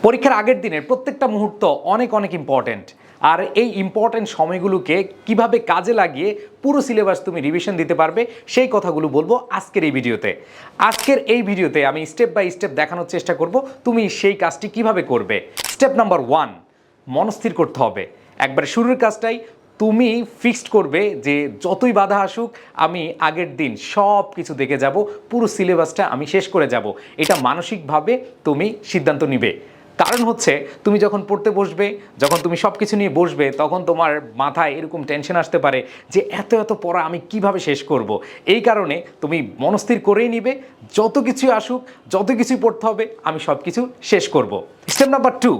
পরীক্ষার আগের দিনের প্রত্যেকটা মুহূর্ত অনেক অনেক ইম্পর্ট্যান্ট। আর এই ইম্পর্ট্যান্ট সময়গুলোকে কিভাবে কাজে লাগিয়ে পুরো সিলেবাস তুমি রিভিশন দিতে পারবে সেই কথাগুলো বলবো আজকের এই ভিডিওতে। আজকের এই ভিডিওতে আমি স্টেপ বাই স্টেপ দেখানোর চেষ্টা করব তুমি সেই কাজটি কিভাবে করবে। স্টেপ নাম্বার 1, মনস্থির করতে হবে। একবারে শুরুর কাজটাই তুমি ফিক্সড করবে যে যতই বাধা আসুক আমি আগের দিন সব কিছু দেখে যাব, পুরো সিলেবাসটা আমি শেষ করে যাব। এটা মানসিকভাবে তুমি সিদ্ধান্ত নিবে। কারণ হচ্ছে তুমি যখন পড়তে বসবে, যখন তুমি সব কিছু নিয়ে বসবে, তখন তোমার মাথায় এরকম টেনশন আসতে পারে যে এত এত পড়া আমি কিভাবে শেষ করব। এই কারণে তুমি মনস্থির করেই নিবে যত কিছু আসুক, যত কিছুই পড়তে হবে আমি সব কিছু শেষ করব। স্টেপ নাম্বার 2,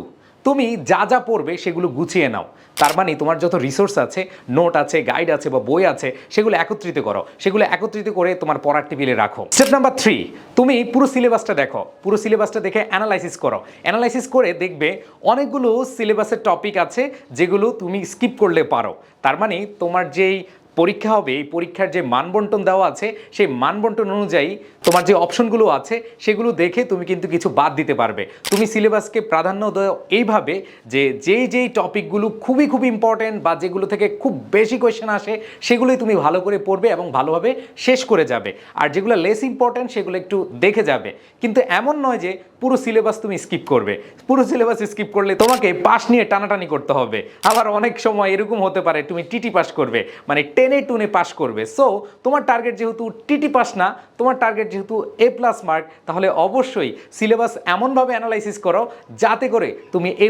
তুমি যা যা পড়বে সেগুলো গুছিয়ে নাও। তার মানে তোমার যত রিসোর্স আছে, নোট আছে, গাইড আছে বা বই আছে, সেগুলো একত্রিত করো। সেগুলো একত্রিত করে তোমার পড়ার টেবিলে রাখো। স্টেপ নাম্বার 3, তুমি পুরো সিলেবাসটা দেখো। পুরো সিলেবাসটা দেখে অ্যানালাইসিস করো। অ্যানালাইসিস করে দেখবে অনেকগুলো সিলেবাসের টপিক আছে যেগুলো তুমি স্কিপ করলে পারো। তার মানে তোমার যেই পরীক্ষা হবে, এই পরীক্ষার যে মানবন্টন দেওয়া আছে সেই মানবন্টন অনুযায়ী তোমার যে অপশনগুলো আছে সেগুলো দেখে তুমি কিন্তু কিছু বাদ দিতে পারবে। তুমি সিলেবাসকে প্রাধান্য দাও এইভাবে যে যেই টপিকগুলো খুবই ইম্পর্টেন্ট বা যেগুলো থেকে খুব বেশি কোয়েশ্চেন আসে সেগুলোই তুমি ভালো করে পড়বে এবং ভালোভাবে শেষ করে যাবে। আর যেগুলো লেস ইম্পর্টেন্ট সেগুলো একটু দেখে যাবে। কিন্তু এমন নয় যে পুরো সিলেবাস তুমি স্কিপ করবে। পুরো সিলেবাস স্কিপ করলে তোমাকে পাস নিয়ে টানাটানি করতে হবে। আবার অনেক সময় এরকম হতে পারে তুমি টিটি পাস করবে, মানে টেনে টুনে পাস করবে। সো তোমার টার্গেট যেহেতু টিটি পাস না, তোমার টার্গেট যেহেতু A+ মার্ক, তাহলে অবশ্যই সিলেবাস এমনভাবে অ্যানালাইসিস করো যাতে করে তুমি A+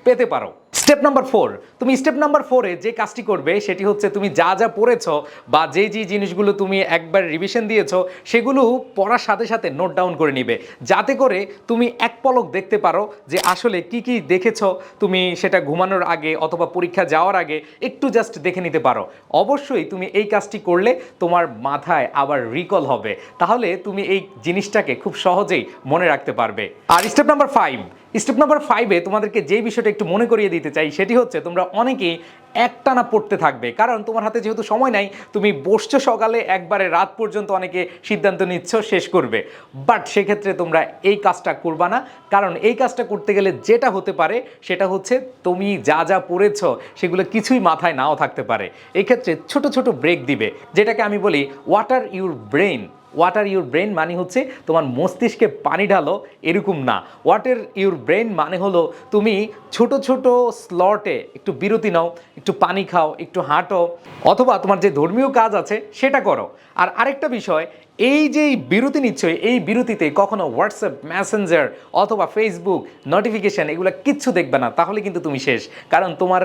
পেতে পারো। স্টেপ নাম্বার 4, তুমি স্টেপ নাম্বার 4-এ যে কাজটি করবে সেটি হচ্ছে তুমি যা যা পড়েছো বা যে জিনিসগুলো তুমি একবার রিভিশন দিয়েছো সেগুলো পড়ার সাথে সাথে নোট ডাউন করে নিবে, যাতে করে তুমি এক পলক দেখতে পারো যে আসলে কি কি দেখেছো। তুমি সেটা ঘুমানোর আগে অথবা পরীক্ষা যাওয়ার আগে একটু জাস্ট দেখে নিতে পারো। অবশ্যই তুমি এই কাজটি করলে তোমার মাথায় আবার রিকল হবে, তাহলে তুমি এই জিনিসটাকে খুব সহজেই মনে রাখতে পারবে। আর স্টেপ নাম্বার 5-এ তোমাদেরকে যে বিষয়টা একটু মনে করিয়ে দিতে চাই সেটি হচ্ছে তোমরা অনেকেই একটানা পড়তে থাকবে, কারণ তোমার হাতে যেহেতু সময় নাই, তুমি বসছো সকালে একবারে রাত পর্যন্ত অনেকে সিদ্ধান্ত নিচ্ছ শেষ করবে। বাট সেক্ষেত্রে তোমরা এই কাজটা করবা না, কারণ এই কাজটা করতে গেলে যেটা হতে পারে সেটা হচ্ছে তুমি যা যা পড়েছো সেগুলো কিছুই মাথায় নাও থাকতে পারে। এই ক্ষেত্রে ছোট ছোট ব্রেক দিবে, যেটাকে আমি বলি water your brain. Water your brain মানে হচ্ছে তোমার মস্তিষ্কে পানি ঢালো, এরকম না। ওয়াটার ইউর ব্রেন মানে হলো তুমি ছোট ছোট স্লটে একটু বিরতি নাও, একটু পানি খাও, একটু হাঁটো, অথবা তোমার যে ধর্মীয় কাজ আছে সেটা করো। আর আরেকটা বিষয়, এই যে বিরতি নিচ্ছ, এই বিরতিতে কখনো হোয়াটসঅ্যাপ, মেসেঞ্জার অথবা ফেসবুক নোটিফিকেশান এগুলো কিচ্ছু দেখবে না, তাহলে কিন্তু তুমি শেষ। কারণ তোমার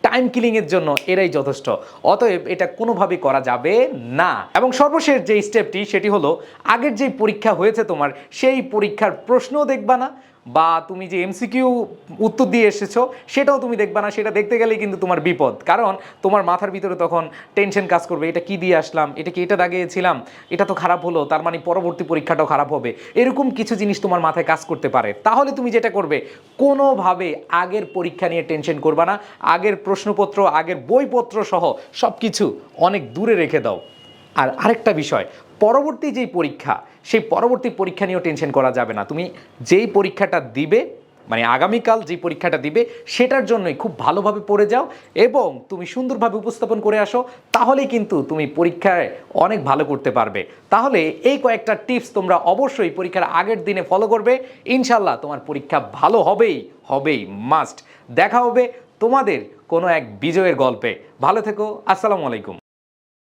টাইম কিলিংয়ের জন্য এরাই যথেষ্ট। অতএব এটা কোনোভাবেই করা যাবে না। এবং সর্বশেষ যে স্টেপটি সেটি হলো আগের যে পরীক্ষা হয়েছে তোমার, সেই পরীক্ষার প্রশ্নও দেখবা না, বা তুমি যে MCQ উত্তর দিয়ে এসেছো সেটাও তুমি দেখবা না। সেটা দেখতে গেলেই কিন্তু তোমার বিপদ, কারণ তোমার মাথার ভিতরে তখন টেনশন কাজ করবে, এটা কি দিয়ে আসলাম, এটা কি এটা দাগিয়েছিলাম, এটা তো খারাপ হলো, তার মানে পরবর্তী পরীক্ষাটাও খারাপ হবে, এরকম কিছু জিনিস তোমার মাথায় কাজ করতে পারে। তাহলে তুমি যেটা করবে, কোনোভাবে আগের পরীক্ষা নিয়ে টেনশন করবা না। আগের প্রশ্নপত্র, আগের বইপত্র সহ সব কিছু অনেক দূরে রেখে দাও। আর আরেকটা বিষয়, পরবর্তী যেই পরীক্ষা, সেই পরবর্তী পরীক্ষা নিয়েও টেনশন করা যাবে না। তুমি যেই পরীক্ষাটা দিবে, মানে আগামীকাল যে পরীক্ষাটা দিবে, সেটার জন্যই খুব ভালোভাবে পড়ে যাও এবং তুমি সুন্দরভাবে উপস্থাপন করে আসো, তাহলেই কিন্তু তুমি পরীক্ষায় অনেক ভালো করতে পারবে। তাহলে এই কয়েকটা টিপস তোমরা অবশ্যই পরীক্ষার আগের দিনে ফলো করবে। ইনশাল্লাহ তোমার পরীক্ষা ভালো হবেই মাস্ট। দেখা হবে তোমাদের কোনো এক বিজয়ের গল্পে। ভালো থেকো। আসসালামু আলাইকুম।